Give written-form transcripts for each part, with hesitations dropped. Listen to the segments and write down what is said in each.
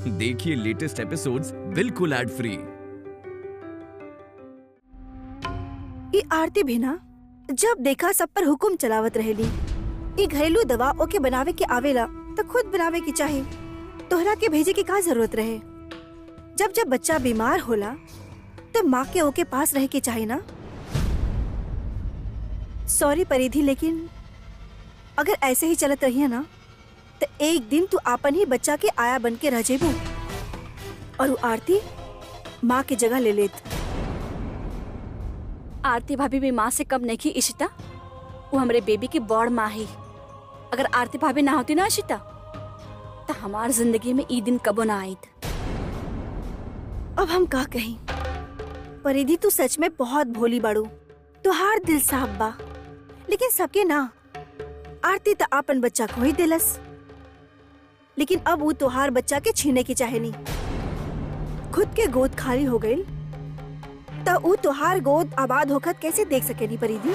देखिए latest episodes बिल्कुल ad free. ये आरती भी ना जब देखा सब पर हुकुम चलावत रहेली। ये घरेलू दवा ओके बनावे के आवेला तो खुद बनावे की चाहे, तोहरा के भेजे की का जरूरत रहे। जब जब बच्चा बीमार होला तो माँ के ओके पास रहे के चाहे ना। सॉरी परिधि, लेकिन अगर ऐसे ही चलत रही है ना तो एक दिन तू आपन ही बच्चा के आया बन के रह जेबू और वो आरती माँ की जगह ले लेत। आरती भाभी भी माँ से कम नहीं की इशिता, वो हमारे बेबी की बड़ माँ ही। अगर आरती भाभी ना होती ना इशिता तो हमार जिंदगी में ई दिन कबो ना आई। अब हम का कहीं। परिधि तू सच में बहुत भोली बाड़ू, तुहार दिल साफ बा, लेकिन सबके ना। आरती तो आपन बच्चा को ही दिलस, लेकिन अब वो तुहार बच्चा के छीने की चाहे नहीं। खुद के गोद खाली हो गई तो वो तुहार गोद आबाद होकर कैसे देख सके नहीं परिधि।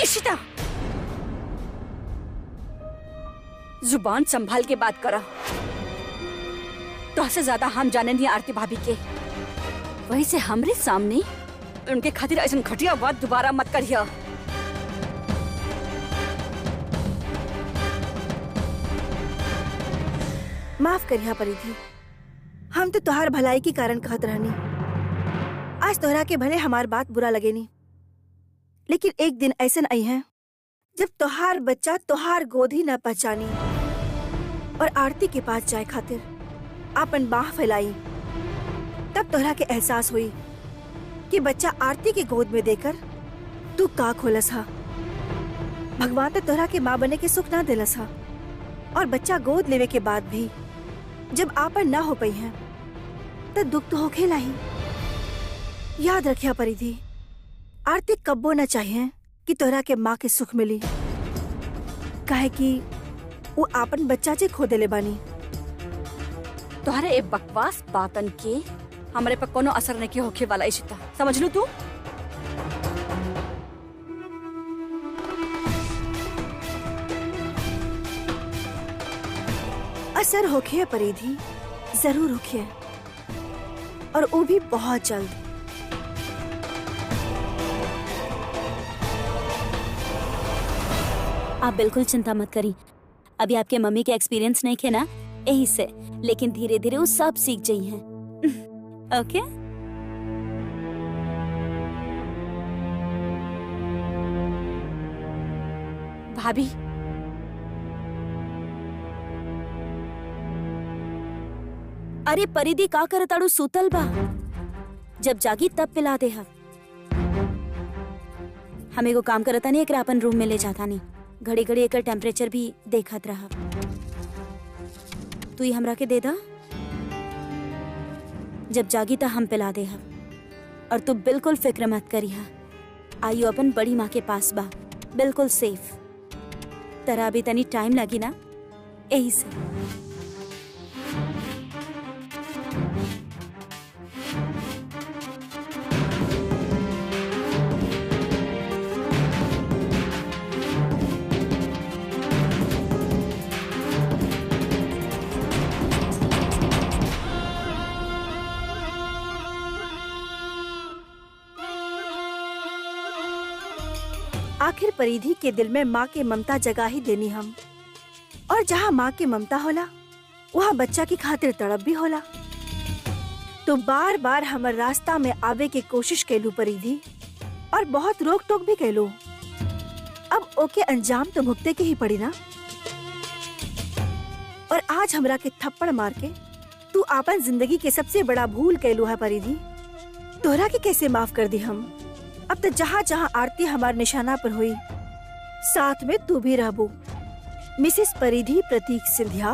इशिता, जुबान संभाल के बात करा। तो से ज्यादा हम जाने नहीं आरती भाभी के। वहीं से हमरे सामने उनके खातिर ऐसा घटिया बात दोबारा मत करिया। माफ करिया परिधि, हम तो तुहार भलाई की कारण कहत रहनी। आज तोहरा के भले हमार बात बुरा लगे नहीं, लेकिन एक दिन ऐसा आई है जब तुहार बच्चा तुहार गोद ही न पहचानी और आरती के पास जाए खातिर आपन बाह फैलाई। तब तोहरा के एहसास हुई कि बच्चा आरती के गोद में देकर तू का खोलस हा। भगवान तो तोहरा के माँ बने के सुख ना दिलस हा, और बच्चा गोद लेवे के बाद भी जब आपन ना हो पाई है तो दुख तो होखेला ही। याद रखिया परिधि, आरती कब्बो न चाहिए कि तोहरा के माँ के सुख मिली, काहे कि वो आपन बच्चा जे खो देले बानी। तुम्हारे एक बकवास बातन के हमारे पर कोनो असर नहीं होखे वाला इशिता, समझ लू तू। असर होखे परिधि, जरूर होखे, और वो भी बहुत जल्द। आप बिल्कुल चिंता मत करी। अभी आपके मम्मी के एक्सपीरियंस नहीं थे ना, यही से, लेकिन धीरे धीरे वो सब सीख गई हैं। ओके? भाभी, अरे परिधि का करताड़ू, सूतल बा। जब जागी तब पिला दे। हमें को काम करता नहीं, एकरा अपन रूम में ले जाता नहीं। घड़ी घड़ी एकर टेम्परेचर भी देखत रहा। तू ही हमरा के दे दा, जब जागी ता हम पिला दे। और तू बिल्कुल फिक्र मत करी। आयु अपन बड़ी माँ के पास बा, बिल्कुल सेफ। तरा अभी तनी टाइम लगी ना, यही से। आखिर परिधि के दिल में माँ के ममता जगह ही देनी हम, और जहाँ माँ के ममता होला वहाँ बच्चा की खातिर तड़प भी होला। तो बार बार हमर रास्ता में आवे के कोशिश कैलू परिधि, और बहुत रोक टोक भी कैलू। अब ओके अंजाम तो भुगते के ही पड़ी ना। और आज हमरा के थप्पड़ मार के तू आपन जिंदगी के सबसे बड़ा भूल कैलू है परिधि। तोहरा के कैसे माफ कर दी हम। अब तो जहाँ जहाँ आरती हमार निशाना पर हुई, साथ में तू भी रहबू। मिसेस परिधि प्रतीक सिंधिया।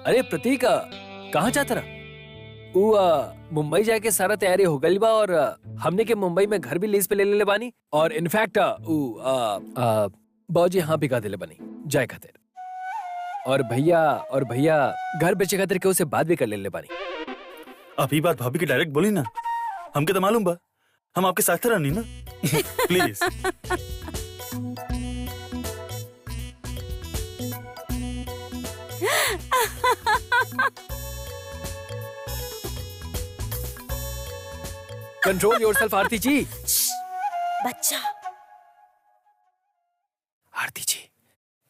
अरे प्रतीक, कहाँ जाता रहा? मुंबई जाके सारा तैयारी हो गई बा, और हमने के मुंबई में घर भी लीज पे ले ले बानी। और इनफैक्ट बाबूजी हाँ बिका दिले बनी जाए खातिर। और भैया घर बेचे खातिर के उसे बात भी कर ले बानी। आप ही बात भाभी के डायरेक्ट बोली ना, हमके तो मालूम बा हम आपके साथ रहनी ना। प्लीज। कंट्रोल योरसेल्फ आरती जी। बच्चा, आरती जी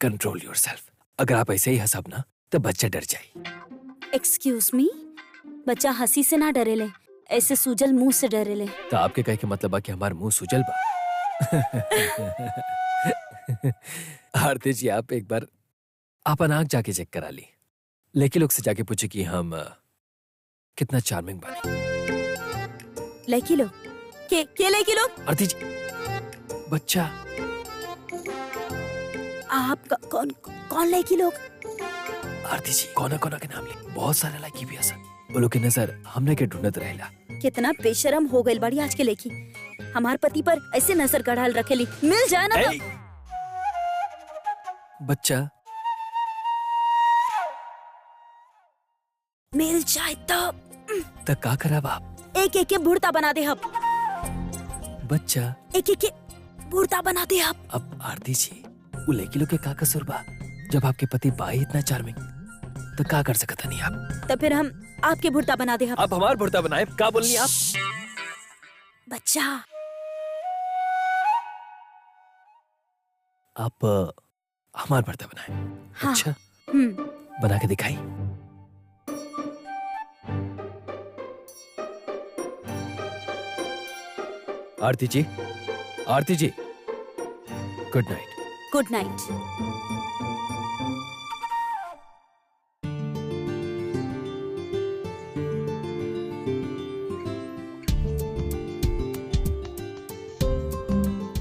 कंट्रोल योरसेल्फ। अगर आप ऐसे ही हंसब ना तो बच्चा डर जाए। एक्सक्यूज मी, बच्चा हंसी से ना डरेले, ऐसे सूजल मुंह से डरेले। तो आपके कहे के मतलब है कि हमार मुंह सुजल बा। आरती जी आप एक बार अपन आँख जाके चेक करा ली, लड़की लोग से जाके पूछे कि हम कितना चार्मिंग बानी। लड़की लोग के लड़की लोग? आरती जी बच्चा। आप कौन लड़की लोग? आरती जी कोना कोना के नाम ले, बहुत सारे लड़की भी असल वो लोग की नजर हमने के ढूंढत रहेला। कितना बेशरम हो गई बड़ी आज के लड़की। हमार पति पर ऐसे नजर गड़ाल रखेली, मिल जाए ना तो। बच्चा मिल जाए तो का करब आप? एक एक के भुड़ता बना दे अब। बच्चा एक एक के भुड़ता बना दे अब। अब आरती जी वो लड़की लोग के का कसूर बा? जब आपके पति बाई इतना चार्मिंग तो का कर सकता नहीं आप? तो फिर हम आपके भुड़ता बना दे अब। आप हमार भुड़ता बनाए का बोलनी आप? बच्चा आप हमार भुड़ता बनाए। हाँ। अच्छा बना के दिखाई। आरती जी गुड नाइट। Good night.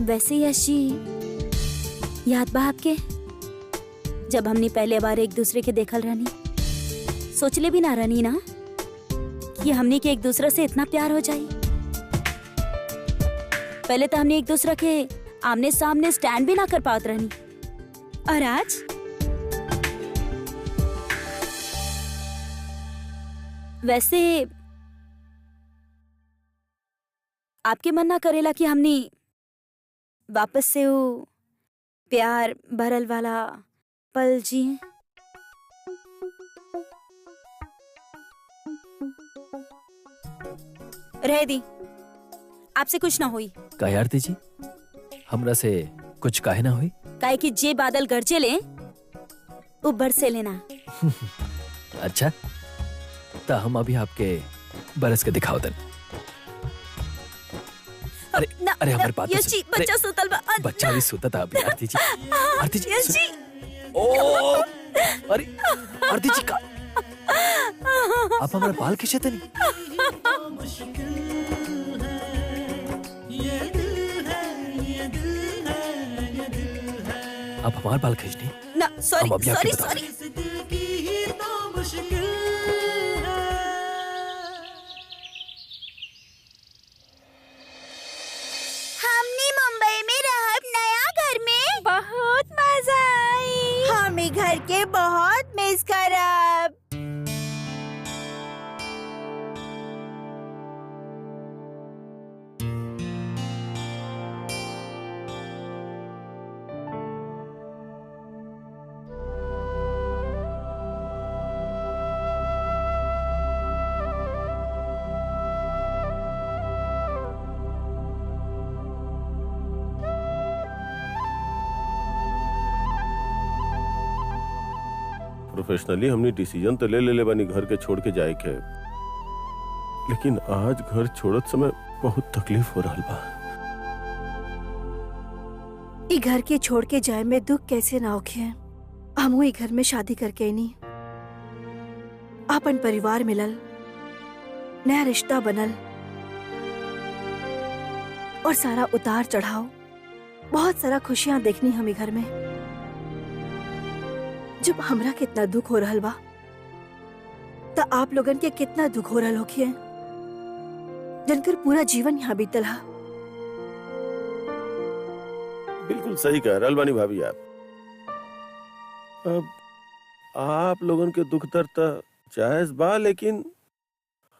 वैसे यशी याद बा आपके, जब हमने पहले बार एक दूसरे के देखल रहनी, सोचले भी ना रहनी ना कि हमने के एक दूसरे से इतना प्यार हो जाए। पहले तो हमने एक दूसरे के आमने सामने स्टैंड भी ना कर पात रहनी, और आज वैसे आपके मन ना करेला कि हमने वापस से वो प्यार भरल वाला पल जिए? रह दी, आपसे कुछ ना हुई। का आरती जी हमरा से कुछ काहे ना हुई? काहे कि जे बादल गरजे ले वो बरसे लेना। अच्छा तो हम अभी आपके बरस के दिखाओ दन। अरे हमारे बात तो सुन। बच्चा सुतल बा। बच्चा भी सुता था अभी। आरती जी यशी ओ अरे आरती जी का आप हमारे बाल खींचते नहीं। आप हमारे बाल खींचने ना, सॉरी। हमने मुंबई में रहब नया घर में बहुत मजा आई। हमें घर के बहुत मिस करब। प्रोफेशनली हमने डिसीजन तो ले बानी घर के छोड़ के जाए के, लेकिन आज घर छोड़त समय बहुत तकलीफ हो रहा बा। ई घर के छोड़ के जाए में दुख कैसे ना होखे। हम ई घर में शादी करके नहीं, अपन परिवार मिलल, नया रिश्ता बनल और सारा उतार चढ़ाव, बहुत सारा खुशियां देखनी हम ई घर में। जब हमरा कितना दुख हो रहल बा तो आप लोगन के कितना दुख हो रहल होखिए, जनकर पूरा जीवन यहाँ बीतल हा। बिल्कुल सही कह रहल बानी भाभी आप। अब आप लोगन के दुख दर्द त जायज बा, लेकिन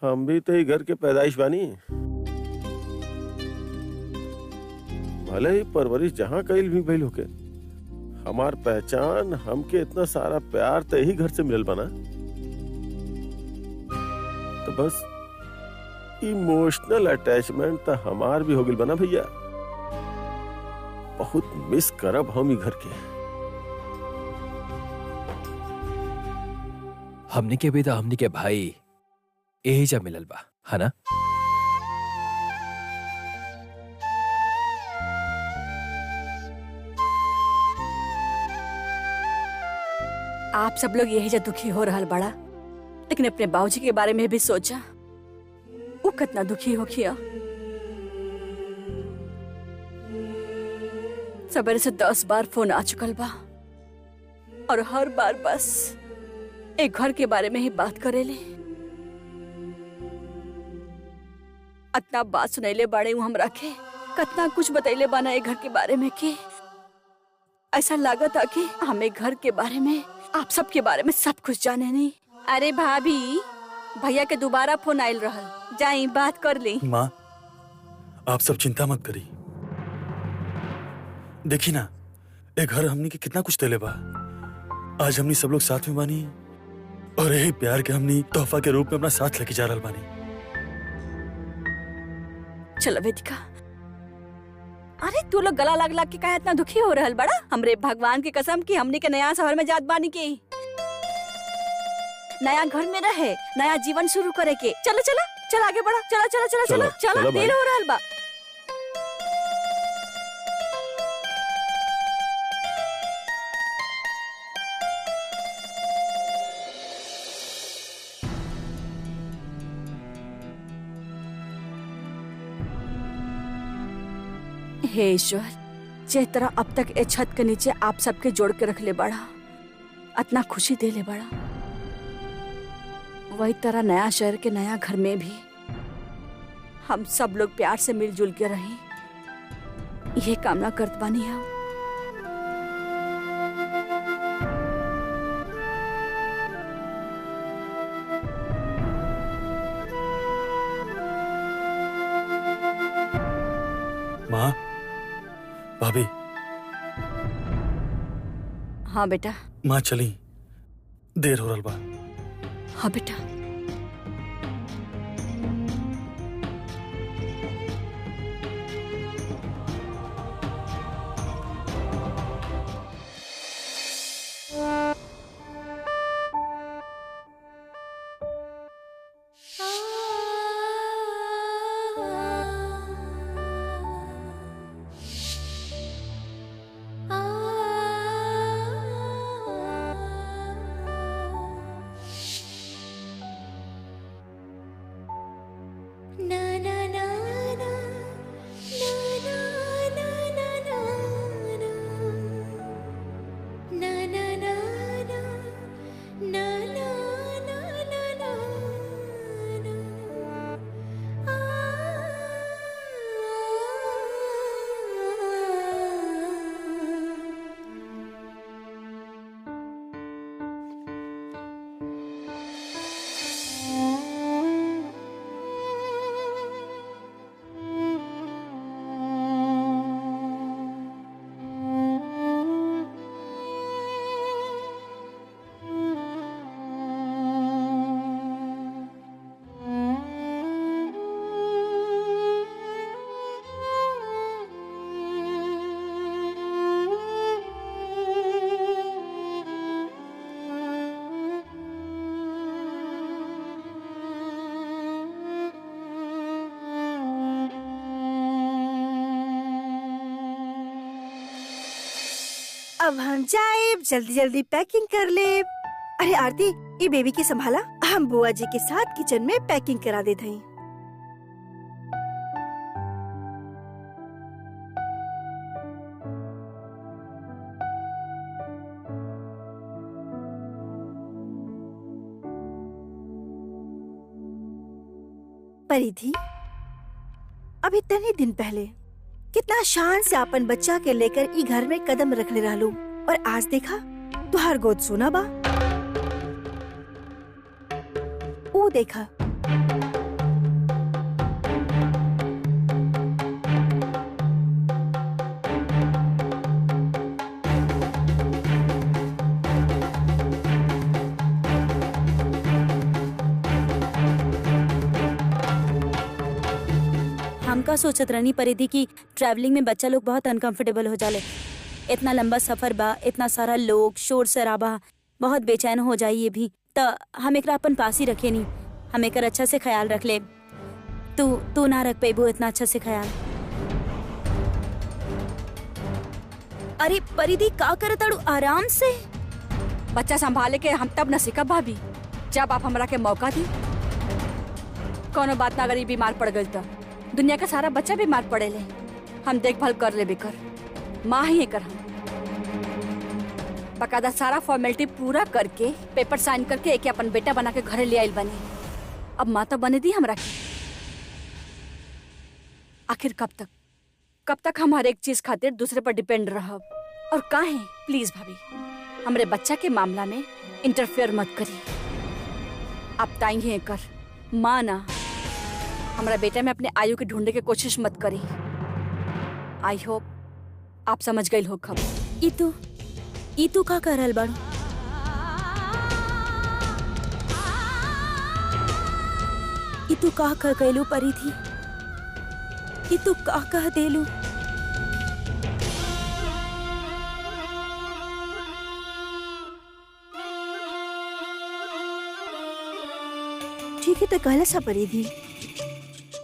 हम भी तो ही घर के पैदाइश बानी। भले ही परवरिश जहाँ कईल भी भइल होके, हमार पहचान, हमके इतना सारा प्यार तो यही घर से मिलल बना। तो बस इमोशनल अटैचमेंट तो हमार भी हो गइल बना भैया। बहुत मिस करब हम ही घर के। हमनी के भी तो हमनी के भाई यही जा मिलल बा, है ना? आप सब लोग यही जा दुखी हो रहल बड़ा, लेकिन अपने बाबूजी के बारे में भी सोचा, वो कितना दुखी हो किया। सवेरे से 10 बार फोन आ चुकल बा और हर बार बस एक घर के बारे में ही बात करेले। इतना बात सुनैले बाड़े हम रखे, कितना कुछ बतैले बाना एक घर के बारे में कि ऐसा लागत था कि हमें घर के बारे में, आप सब के बारे में सब कुछ जाने नहीं। अरे भाभी, भैया के दोबारा फोन आयल रहल, जाई बात कर ली। माँ, आप सब चिंता मत करी। देखी ना, एक घर हमनी के कितना कुछ देले बा। आज हमनी सब लोग साथ में बानी और यही प्यार के हमनी तोहफा के रूप में अपना साथ लेके जा रहल बानी। चलो वेदिका, अरे तू लोग गला लग लग के काहे इतना दुखी हो रहल बड़ा? हमरे भगवान की कसम कि हमनी के नया शहर में जात बानी के, नया घर में रहे, नया जीवन शुरू करे के। चलो चलो चल आगे बढ़ा, चलो चलो चलो चलो चलो, देर हो रहल बा। हे ईश्वर, जे तरह अब तक ए छत के नीचे आप सबके जोड़ के रख ले बड़ा, इतना खुशी दे ले बड़ा, वही तरह नया शहर के नया घर में भी हम सब लोग प्यार से मिलजुल के रही, ये कामना करत बानी हम। माँ, भाभी। हाँ बेटा। माँ चली, देर हो रहल बा। हाँ बेटा। अब हम जाए, जल्दी जल्दी पैकिंग कर ले। अरे आरती, ये बेबी की संभाला, हम बुआ जी के साथ किचन में पैकिंग करा देते हैं। परिधि, अभी इतने दिन पहले कितना शान से अपन बच्चा के लेकर ई घर में कदम रखले रहलू, और आज देखा तुहार गोद सोना बा। वो देखा हमका सोचत रहनी परिधि की ट्रैवलिंग में बच्चा लोग बहुत अनकंफर्टेबल हो जाले। इतना लंबा सफर बा, इतना सारा लोग, शोर शराबा, बहुत बेचैन हो जाई ये भी। त हम एकरा अपन पास ही रखे नी, हम एकर अच्छा से ख्याल रख ले। तू ना रख पेबू इतना अच्छा से ख्याल। अरे परिधि का करत ताड़ू, आराम से। बच्चा संभाले के हम तब न सीखा भाभी, जब आप हमरा के मौका दी। कोनो बात ना, अगर ये बीमार पड़ गई तो दुनिया का सारा बच्चा बीमार पड़े ले, हम देखभाल कर ले बेकर। माँ ही कर हम बकायदा सारा फॉर्मेलिटी पूरा करके पेपर साइन करके एक अपन बेटा बना के घरे ले आइल बनी। अब माँ तो बने दी हमरा की। आखिर कब तक हम हर एक चीज खातिर दूसरे पर डिपेंड रहब? और काहे? प्लीज भाभी, हमरे बच्चा के मामला में इंटरफेयर मत करी। आप ताई ही कर, माँ ना। हमारा बेटा में अपने आयु के ढूंढने की कोशिश मत करी। आई होप आप समझ गई हो खबर। ई तू का करल बाड़ू? ई तू का कर गइलू परिधि? ई तू का कह देलू? ठीक है तो कहला सा परिधि,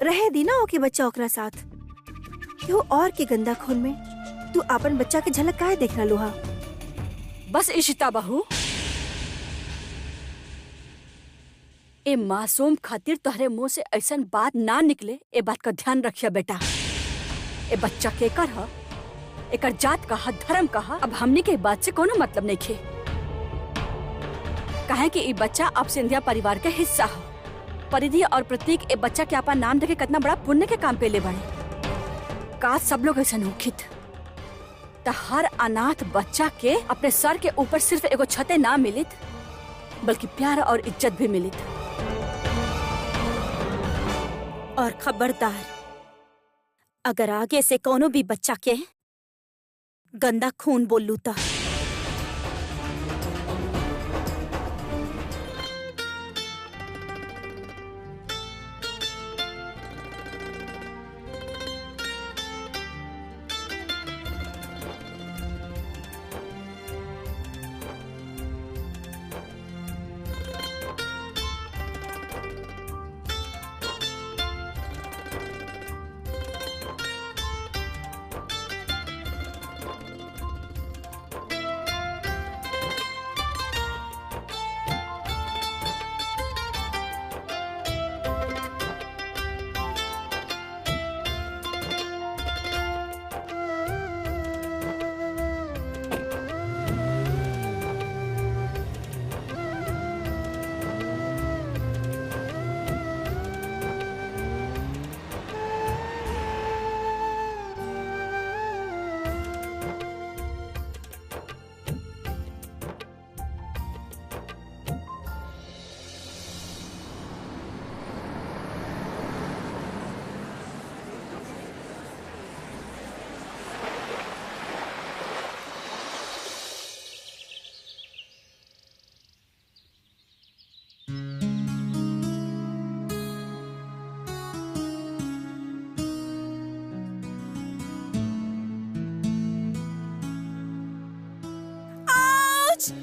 रहे दी ना ओके बच्चा ओकरा साथ। क्यों और के गंदा खून में तू अपन बच्चा के झलक काहे देख रहा लोहा? बस इशिता बहू, ए मासूम खातिर तोहरे मुंह से ऐसन बात ना निकले, ए बात का ध्यान रखिया बेटा। ए बच्चा केकर ह, एकर जात का, धर्म का, अब हमने के बात से कोनो मतलब नहीं खे। कहे कि ई बच्चा अब सिंधिया परिवार के हिस्सा हो। परिधि और प्रतीक ए बच्चा के आपा नाम देके कितना बड़ा पुण्य के काम पे ले बढ़े। का सब लोग ऐसा नोखित तो हर अनाथ बच्चा के अपने सर के ऊपर सिर्फ एगो छते ना मिलित, बल्कि प्यार और इज्जत भी मिलित। और खबरदार, अगर आगे से कोनो भी बच्चा के गंदा खून बोलू ता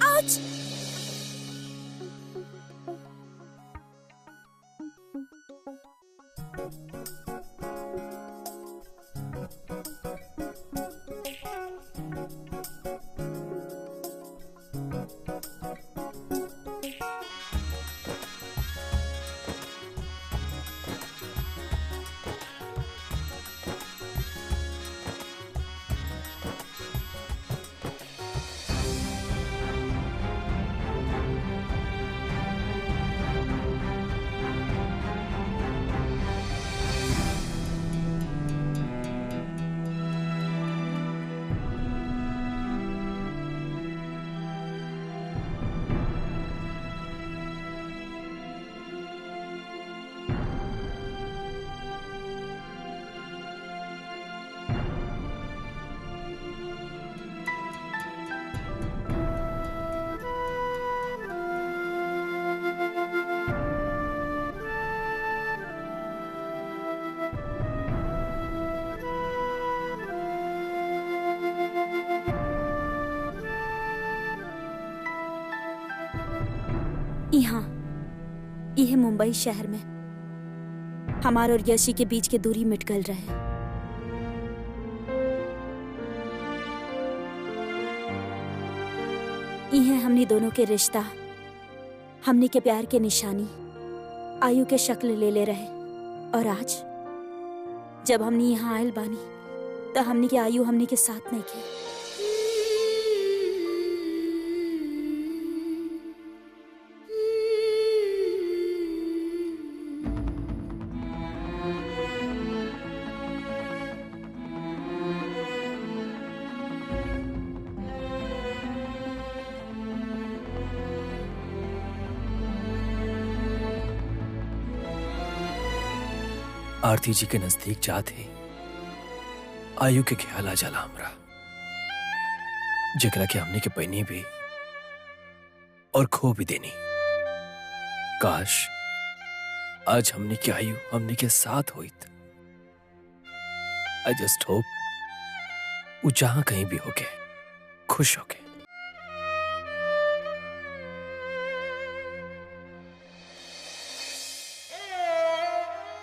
ouch! यहाँ यह मुंबई शहर में हमार और यशी के बीच के दूरी मिट गल रहे। यह हमनी दोनों के रिश्ता, हमनी के प्यार के निशानी आयु के शक्ल ले रहे। और आज जब हमनी यहाँ आयल बानी तो हमनी के आयु हमनी के साथ नहीं के। आरती जी के नजदीक जाते आयु के ख्याल आ जाला हमरा, जकरा के हमने के पैनी भी और खो भी देनी। काश आज हमने की आयु हमने के साथ होइत। आई जस्ट होप वो जहां कहीं भी होके खुश होके।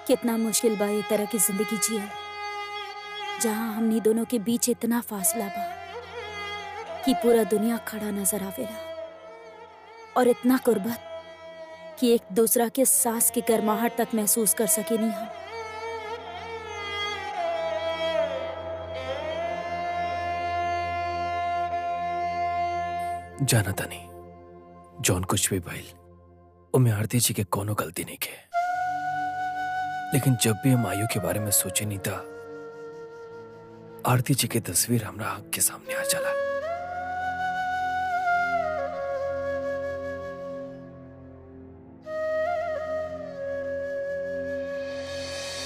कितना मुश्किल बा ये तरह की जिंदगी जियल, जहां हमनी दोनों के बीच इतना फासला बा कि पूरा दुनिया खड़ा नजर आवेला, और इतना कुर्बत कि एक दूसरा के सांस की गर्माहट तक महसूस कर सके नहीं हम। जाना था नहीं जौन कुछ भी भइल उनमें आरती जी के कोनो गलती नहीं के, लेकिन जब भी हम आयु के बारे में सोचे नहीं था, आरती जी की तस्वीर हमरा आंख के सामने आ चला।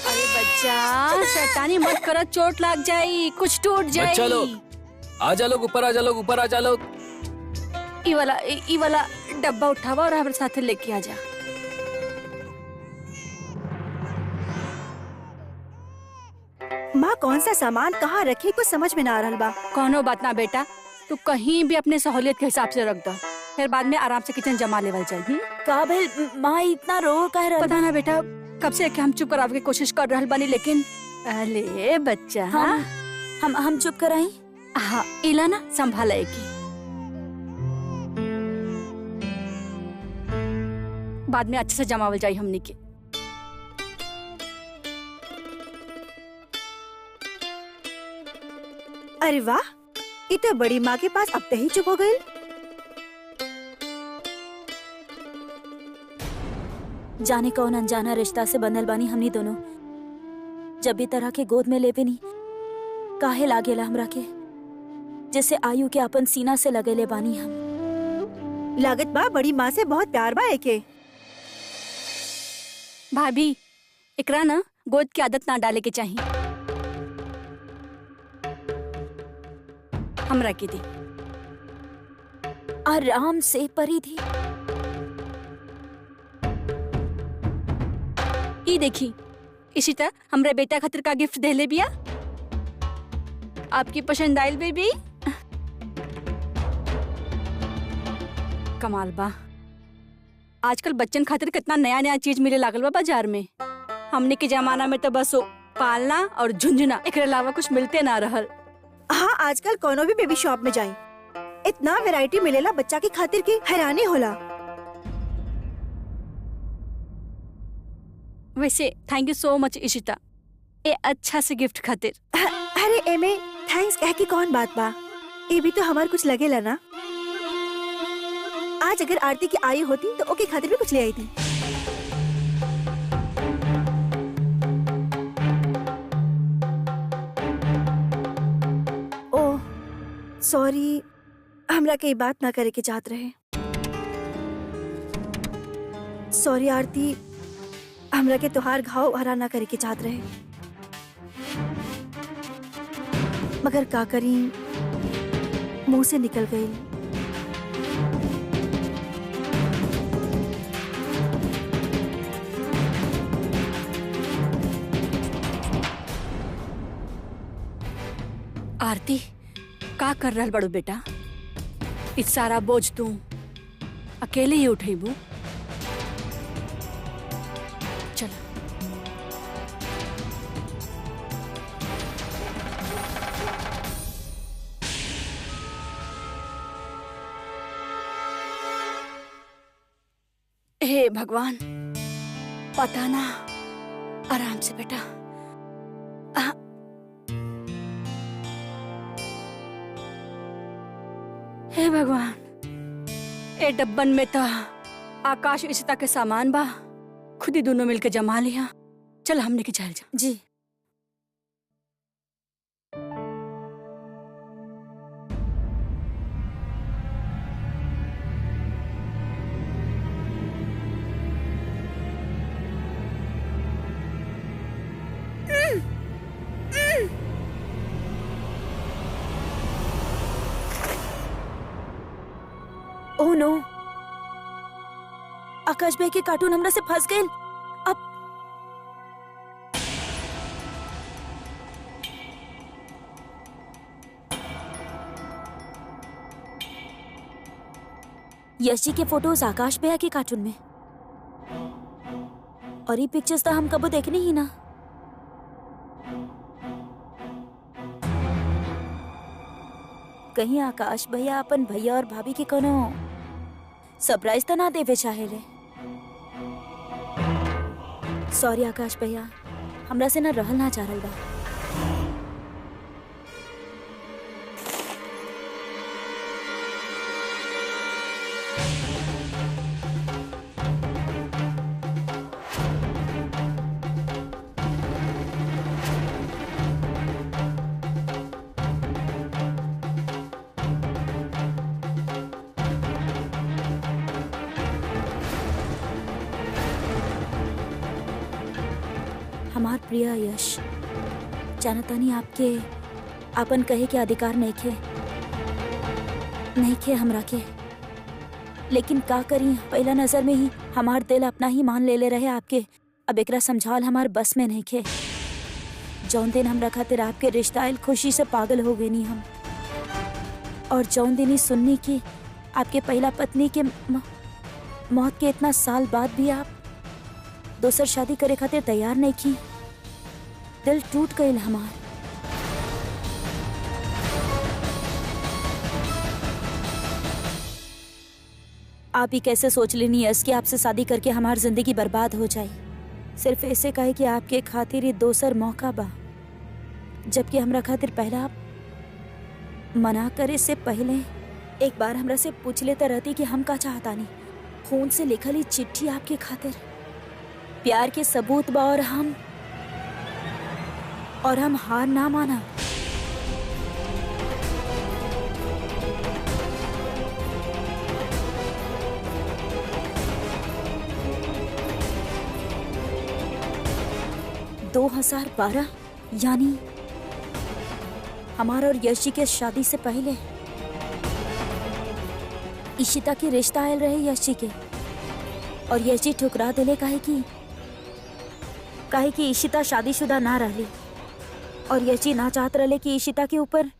अरे बच्चा शैतानी मत कर, चोट लग जाई, कुछ टूट जाई। बच्चा लोग आ जा, लोग ऊपर आ जा, लोग ऊपर आ जा, लोग ई वाला डब्बा उठावा और हमारे साथ लेके आ जा। माँ कौन सा सामान कहाँ रखी कुछ समझ में ना आ रहा बा। कोनो बात ना बेटा, तू कहीं भी अपने सहूलियत के हिसाब से रख दो, फिर बाद में आराम से किचन जमा लेवल जाए। का भइल माँ इतना रो कह रहा? पता ना बेटा, कब से हम चुप करावे की कोशिश कर रहल बानी, लेकिन अले बच्चा हम चुप कराई। हाँ इला ना संभालेगी, बाद में अच्छे से जमावल जाए हमनी के। अरे वाह, ये तो बड़ी माँ के पास अब तक ही चुप हो गई। जाने कौन अनजाना रिश्ता से बंधल बानी हमनी दोनों। जब भी तरह के गोद में लेवे नी काहे लागेला हमरा के, जैसे आयु के अपन सीना से लगेले बानी हम। लागत बा बड़ी माँ से बहुत प्यार बा एके। भाभी एकरा ना गोद की आदत ना डाले के चाहिए, हमरा की दी। आराम से परिधि। ई देखी इसी तरह हमरे बेटा खातिर का गिफ्ट देले बिया, आपकी पसंद आयल बेबी। कमाल बा, आजकल बच्चन खातिर कितना नया नया चीज मिले लागल बा बाजार में। हमने के जमाना में तो बस पालना और झुंझुना, एकरे अलावा कुछ मिलते ना रहल। हाँ आजकल कोनो भी बेबी शॉप में जाए इतना वैरायटी मिलेला बच्चा की खातिर की हैरानी होला। वैसे thank you so much Ishita, ए अच्छा से गिफ्ट खातिर। अरे एमे थैंक्स कह की कौन बात बा, ये भी तो हमार कुछ लगेला ना। आज अगर आरती की आई होती तो ओके खातिर भी कुछ ले आई थी। ओह सॉरी, हमरा के बात ना करे के चाहत रहे। सॉरी आरती, हमरा के तोहार घाव हरा ना करे के चाहत रहे, मगर का करी मुंह से निकल गई। आरती का कर रहल बड़ो बेटा, इस सारा बोझ तू अकेले ही उठेबू? हे भगवान, पता ना। आराम से बेटा। हे भगवान, ए डब्बन में तो आकाश इशिता के सामान बा, खुद ही दोनों मिलके जमा लिया। चल हमने के चल जा। जी। ओह नो, आकाश भाई के कार्टून हमरा से फंस गए। अब यश जी के फोटोज आकाश भैया के कार्टून में, और ये पिक्चर्स तो हम कबो देखने ही ना। कहीं आकाश भैया अपन भैया और भाभी के कोनो सरप्राइज तो ना देवे चाहे ले। सॉरी आकाश भैया, हमरा से ना रहल ना चाहल बा। हमार प्रिय यश, जानता नहीं आपके आपन कहे के अधिकार नहीं खे हमरा के, लेकिन का करी, पहला नजर में ही हमार दिल अपना ही मान ले रहे आपके। अब एकरा समझाल हमार बस में नहीं खे। जौन दिन हमरा खातिर आपके रिश्ता आयल, खुशी से पागल हो गए नी हम। और जौन दिन ही सुननी की आपके पहला पत्नी के मौत के इतना साल बाद भी आप दोसर शादी करे खातिर तैयार नहीं की, दिल टूट गई हमार। आप ही कैसे सोच लेनी यस कि आपसे शादी करके हमारी जिंदगी बर्बाद हो जाए, सिर्फ ऐसे कहे कि आपके खातिर ये दोसर मौका बा, जबकि हमरा खातिर पहला मना करे से पहले एक बार हमरा से पूछ लेता रहती कि हम का चाहता नहीं। खून से लिखल ही चिट्ठी आपके खातिर प्यार के सबूत बा, और हम हार ना माना। दो 2012 यानी हमारा और यश जी के शादी से पहले इशिता के रिश्ता आयल रहे यश जी के, और यश जी ठुकरा दिले काहे कि इशिता शादीशुदा ना रही, और यश जी ना चाहत रहे कि इशिता के ऊपर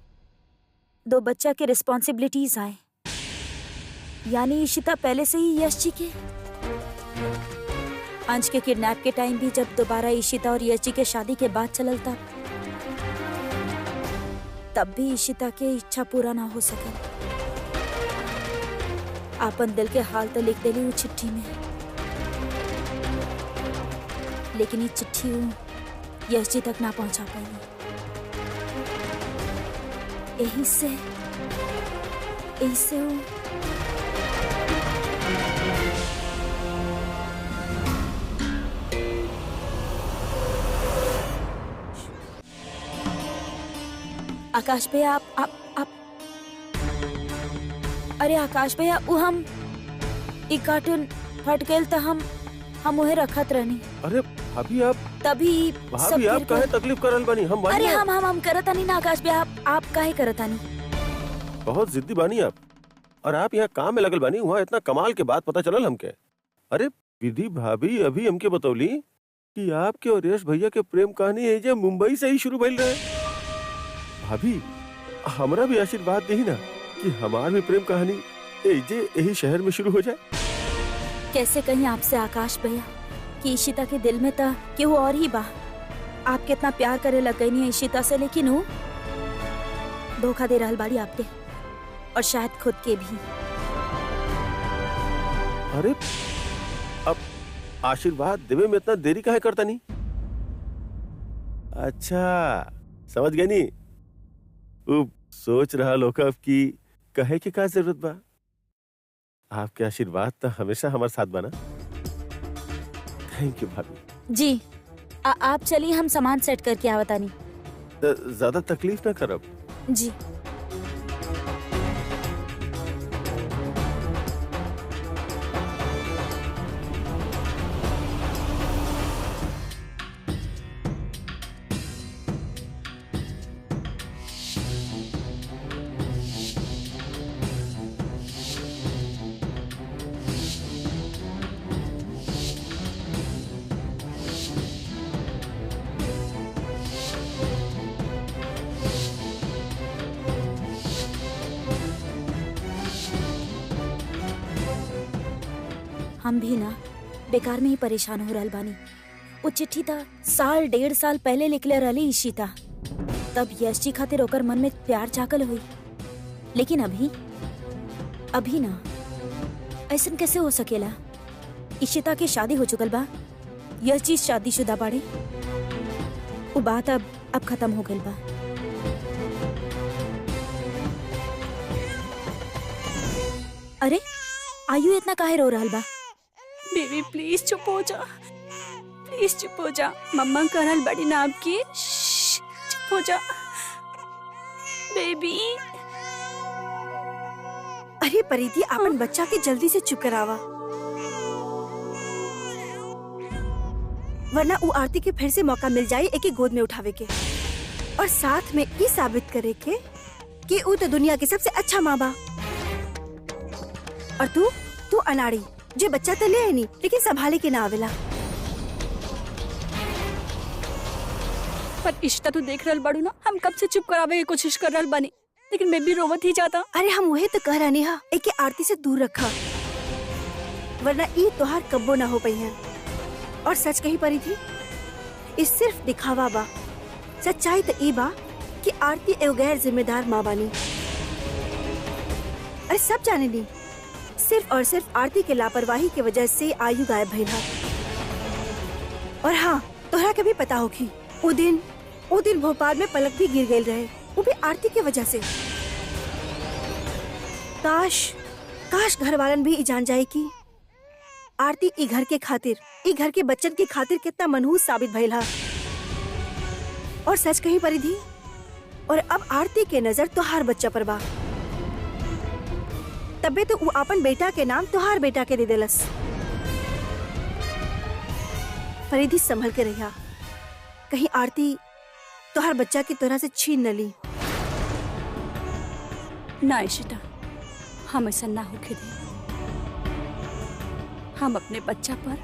2 बच्चा के रिस्पॉन्सिबिलिटीज आए। यानी इशिता पहले से ही यश जी के। अंश के किडनैप के टाइम भी जब दोबारा इशिता और यश जी के शादी के बाद चलल तब भी इशिता के इच्छा पूरा ना हो सके। आपन दिल के हाल तो लिख देली वो चिट्ठी में, लेकिन ये चिट्ठी यश जी तक ना पहुंचा पाई। यही से वो आकाश भैया आप अरे आकाश भैया, वो हम एक कार्टून फट गए तो हम उहे रखत रहनी। अरे भाभी आप तभी भाभी आप काहे तकलीफ करल बानी? हम अरे हम करतानी ना आकाश भैया, आप काहे करतानी? बहुत जिद्दी बानी आप, और आप यहाँ काम में लगल बानी। वहाँ इतना कमाल के बात पता चलल हमके। अरे विधि भाभी अभी हमके बतौली कि आपके और यश भैया के प्रेम कहानी है जो मुंबई से ही शुरू भइल रहे। भाभी हमरा भी आशीर्वाद दी ना कि हमार भी प्रेम कहानी यही शहर में शुरू हो जाए। कैसे कहीं आपसे आकाश भैया कि इशिता के दिल में था कि वो और ही बा। आप कितना प्यार करे लग गई नहीं इशिता से, लेकिन वो धोखा दे रहल बाड़ी आपके, और शायद खुद के भी। अरे अब आशीर्वाद देवे में इतना देरी काहे करता नहीं? अच्छा समझ गए नी। सोच रहा लोग अब की कहे की का जरूरत बा। आपके आशीर्वाद तो हमेशा हमारे साथ बना। थैंक यू भाभी जी। आप चलिए, हम सामान सेट करके आवता नहीं। ज्यादा तकलीफ ना करब। जी। हम भी ना बेकार में ही परेशान हो रहल बानी। वो चिट्ठी था 1.5 साल पहले लिखले रहली इशिता। तब यश जी खातिर ओकर मन में प्यार जागल हुई, लेकिन अभी ना ऐसन कैसे हो सकेला? इशिता के शादी हो चुकल बा, यश जी शादीशुदा बाड़े। वो बात अब खत्म हो गई बा। अरे आयु इतना काहे रो रहल बा? बेबी प्लीज चुप हो जा, प्लीज चुप हो जा। मम्मा करल बड़ी ना आपकी, चुप हो जा बेबी। अरे परिधि, अपन बच्चा के जल्दी से चुप करावा, वरना वो आरती के फिर से मौका मिल जाए एक गोद में उठावे के, और साथ में ये साबित करे के कि वो तो दुनिया के सबसे अच्छा माँ बा। और तू अनाड़ी जो बच्चा तो ले आई नहीं, लेकिन संभाले के ना आवेला। पर इशिता तो देख रहल बड़ू ना, हम कब से चुप करावे की कोशिश कर रहल बानी, लेकिन मैं भी रोवत ही जाता। अरे हम वही तो कह रहे हा, एक आरती से दूर रखा, वरना ये त्योहार कब्बो ना हो पाई है। और सच कही परी थी, इस सिर्फ दिखावा बा। सच्चाई तो ये बा कि आरती एगो गैर जिम्मेदार माँ बानी। अरे सब जाने ली, सिर्फ और सिर्फ आरती के लापरवाही की वजह से आयु गायब भइल हा। और हाँ, तोहरा के भी पता होगी, वो दिन भोपाल में पलक भी गिर गए रहे, वो भी आरती की वजह से। काश घर वालन भी जान जाए कि आरती ई घर के खातिर, ई घर के बच्चन के खातिर कितना मनहूस साबित भइल हा। और सच कही परिधि, और अब आरती के नजर तोहार बच्चा पर बा। तबे तो वो अपन बेटा के नाम तोहार बेटा के दे देलस। परिधि संभल के रहिया, कहीं आरती तोहार बच्चा की तरह से छीन न ली। ना इशिता, हम ऐसा ना होके दे। हम अपने बच्चा पर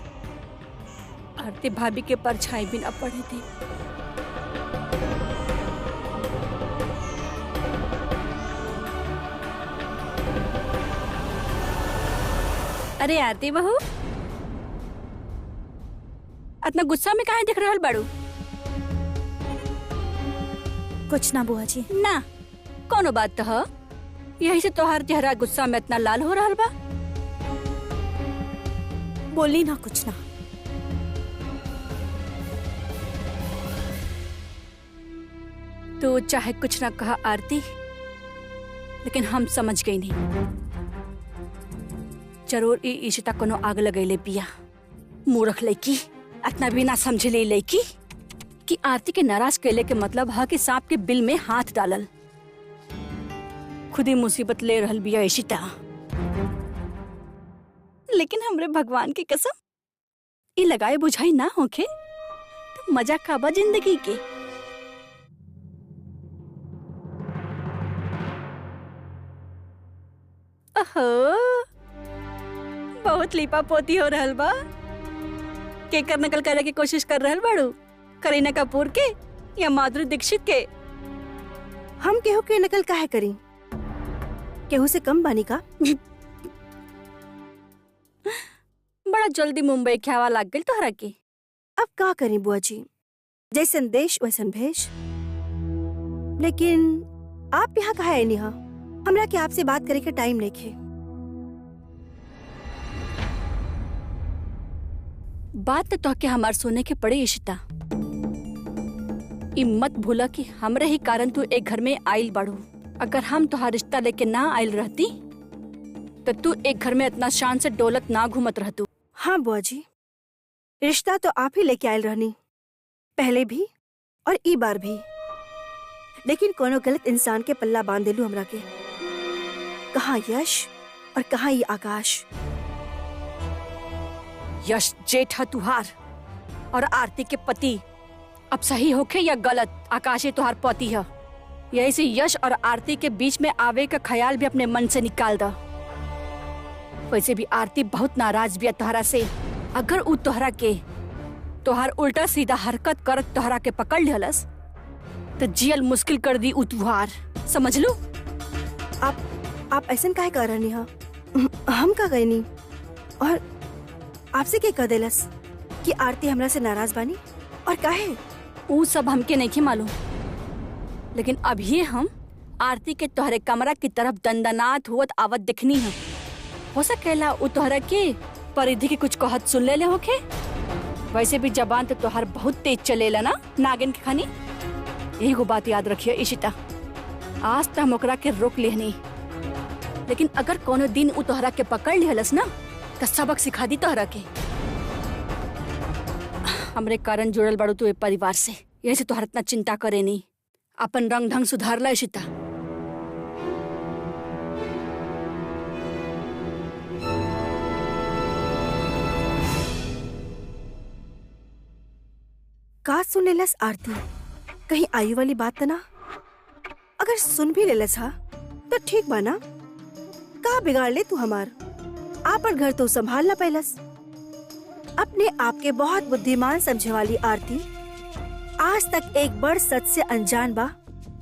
आरती भाभी के परछाई भी ना पड़े थे। अरे आरती बहू, इतना गुस्सा में काहे दिख रहल बाड़ू? कुछ ना बुआ जी। ना कोनो बात तो है, यही से तोहार चेहरा गुस्सा में इतना लाल हो रहल बा। बोली ना कुछ ना। तो चाहे कुछ ना कहा आरती, लेकिन हम समझ गई नहीं। जरूर ई इशिता कोनो आग लगैले पिया। मूर्ख लड़की, इतना भी ना समझे ले लड़की कि आरती के नाराज कैले के मतलब है कि सांप के बिल में हाथ डालल। खुद ही मुसीबत ले रहल बिया इशिता। लेकिन हमरे भगवान की कसम, ये लगाए बुझाई ना होके तो मजा काबा जिंदगी के। ओहो, बहुत लीपा पोती हो रहल बा। केकर नकल करे की कोशिश कर रहल बाड़ू? करीना कपूर के या माधुरी दीक्षित के? हम केहू के नकल काहे करी? केहू से कम बानी का? बड़ा जल्दी मुंबई के हवा लाग गई तोहरा के। अब का करी बुआ जी, जैसन देश वैसन भेष। लेकिन आप यहाँ कहा है निहा? हमरा के आपसे बात करे के टाइम नहीं खे। बात तो के हमार सोने के पड़े इशिता। ई मत भूला कि हमरे ही कारण तू एक घर में आइल बाड़ू। अगर हम तुहार रिश्ता लेके ना आइल रहती तो तू एक घर में इतना शान से डोलत ना घूमत रहतू। हाँ बुआ जी, रिश्ता तो आप ही लेके आयल रहनी, पहले भी और ई बार भी। लेकिन कोनो गलत इंसान के पल्ला बांध देलू हमरा के। कहाँ यश और कहाँ ये आकाश। यश जेठ है तुहार और आरती के पति। अब सही होखे या गलत, आकाश ही तुहार पति है। यही से यश और आरती के बीच में आवे का ख्याल भी अपने मन से निकाल दा। वैसे भी आरती बहुत नाराज भी है तोहरा से। अगर उ तोहरा के तोहार उल्टा सीधा हरकत करत तोहरा के पकड़ लिहलस तो जियल मुश्किल कर दी उ तुहार, समझ लो। आप ऐसा काहे कर रहनी हा? हम का गए नहीं और आपसे क्या कह देलस कि आरती हमरा से नाराज बानी और काहे? उ सब हमके नहीं मालूम, लेकिन अभी हम आरती के तोहरे कमरा की तरफ दंदनात हुआ आवत दिखनी है। हो सकेला उ तोहरा के परिधि के कुछ कहत सुन ले होके। वैसे भी जबान तो तोहर बहुत तेज चलेला ना, नागिन के खानी। यही को बात याद रखिए इशिता। आज तो हम ओकरा के रोक लेहनी, लेकिन अगर कोनो दिन उ तोहरा के पकड़ लिहलस ना तो सबक सिखा दी तोहरा के। हमरे कारण जुड़ल बड़ो तू परिवार से, यही से तोहर इतना चिंता करे नहीं। अपन रंग ढंग सुधार ला इशिता। का सुन लेलस आरती? कहीं आयु वाली बात ना? अगर सुन भी लेलस हा तो ठीक बा ना? का बिगाड़ ले तू हमार? आपन घर तो संभाल ना पैलस। अपने आप के बहुत बुद्धिमान समझे वाली आरती आज तक एक बड़ सच से अनजान बा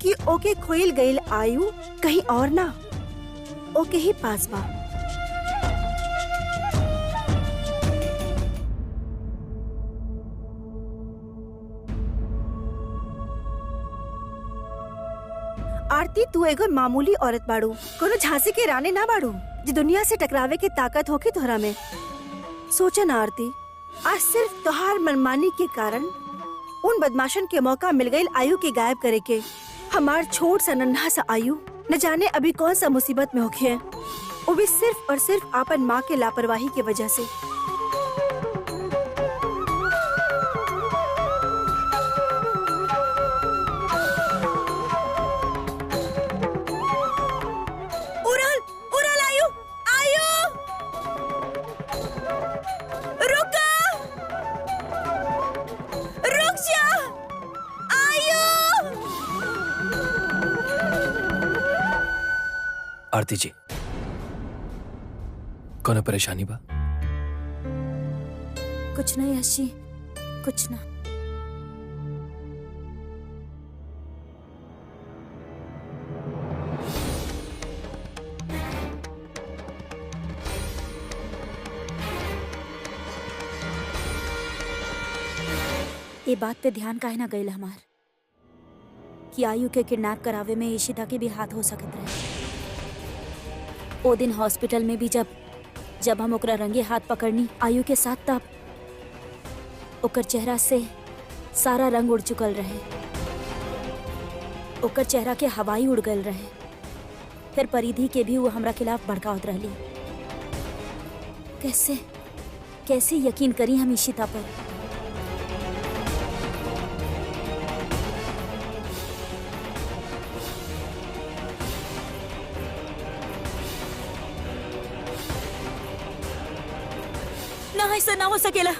कि ओके खोइल गईल आयु कहीं और ना, ओके ही पास बा। आरती, तू एगो मामूली औरत बाड़ू, कोनो झांसी के रानी ना बाड़ू जी दुनिया से टकरावे की ताकत होके तोहरा में। सोचा ना आरती, आज सिर्फ तोहार मनमानी के कारण उन बदमाशन के मौका मिल गई आयु के गायब करे के। हमार छोट सा नन्हा सा आयु न जाने अभी कौन सा मुसीबत में होके है, वो भी सिर्फ और सिर्फ आपन माँ के लापरवाही की वजह से। आरती जी, कौन परेशानी बा? कुछ नहीं यश जी, कुछ ना। ये बात पे ध्यान काहे ना गईल हमार कि आयु के किडनैप करावे में इशिता के भी हाथ हो सकत रहे। ओ दिन हॉस्पिटल में भी जब हम ओकरा रंगे हाथ पकड़नी आयु के साथ, तब ओकर चेहरा से सारा रंग उड़ चुकल रहे। ओकर चेहरा के हवाई उड़ गल रहे। फिर परिधि के भी वो हमरा खिलाफ भड़कावत रहली। कैसे यकीन करी हम इशिता पर? ना, ऐसा ना हो सकेला।